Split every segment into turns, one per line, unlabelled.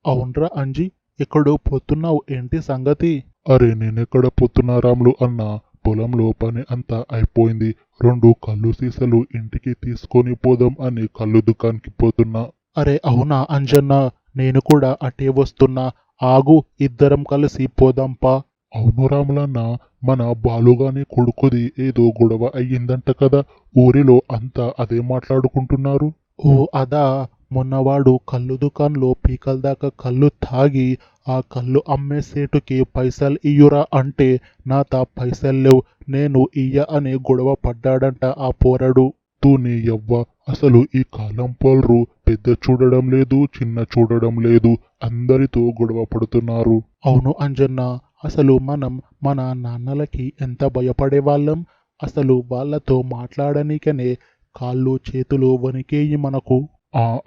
అవునరా అంజి, ఎక్కడో పోతున్నావు, ఏంటి సంగతి?
అరే నేనెక్కడ పోతున్నా రాములు అన్న, పొలంలో పని అంతా అయిపోయింది. 2 కళ్ళు సీసాలు ఇంటికి తీసుకొని పోదాం అని కళ్ళు దుకాణానికి పోతున్నా.
అరే అవునా అంజన్న, నేను కూడా అటే వస్తున్నా. ఆగు, ఇద్దరం కలిసి పోదాంపా.
అవును రాములన్న, మన బాలుగాని కొడుకుది ఏదో గొడవ అయ్యిందంట కదా. ఊరిలో అంతా అదే మాట్లాడుకుంటున్నారు.
ఓ అదా, మొన్నవాడు కళ్ళు దుకాణంలో పీకల దాకా కళ్ళు తాగి ఆ కళ్ళు అమ్మే సేటుకి పైసలు ఇయ్యురా అంటే నాతా పైసలు లేవు, నేను ఇయ్య అని గొడవ పడ్డాడంట ఆ పోరడు.
తూని యవ్వ, అసలు ఈ కాలం పోల్రు పెద్ద చూడడం లేదు, చిన్న చూడడం లేదు, అందరితో గొడవ పడుతున్నారు.
అవును అంజన్న, అసలు మనం మన నాన్నలకి ఎంత భయపడేవాళ్ళం. అసలు వాళ్ళతో మాట్లాడనీకనే కాళ్ళు చేతులు వణికేయి మనకు.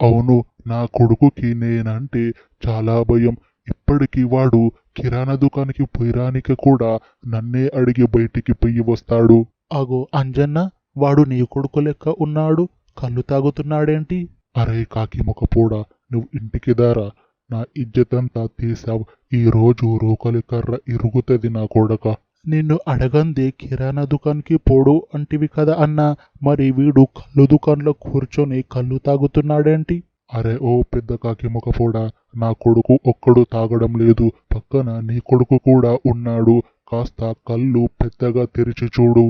అవును, నా కొడుకుకి నేనంటే చాలా భయం. ఇప్పటికి వాడు కిరాణా దుకాణానికి పోయిరానికి కూడా నన్నే అడిగి బయటికి పోయి వస్తాడు.
అగో అంజన్న, వాడు నీ కొడుకు లెక్క ఉన్నాడు, కళ్ళు తాగుతున్నాడేంటి?
అరే కాకి మొకపోడా, నువ్వు ఇంటికి దారా, నా ఇజ్జతంతా తీసావు. ఈ రోజు రోకలి కర్ర ఇరుగుతుంది నా కొడక.
నిన్ను అడగంది కిరాణా దుకాణంకి పోడు అంటివి కదా అన్నా, మరి వీడు కళ్ళు దుకాణంలో కూర్చొని కళ్ళు తాగుతున్నాడేంటి?
అరే ఓ పెద్ద కాకి మొకపోడా, నా కొడుకు ఒక్కడు తాగడం లేదు, పక్కన నీ కొడుకు కూడా ఉన్నాడు. కాస్త కళ్ళు పెద్దగా తెరిచి చూడు.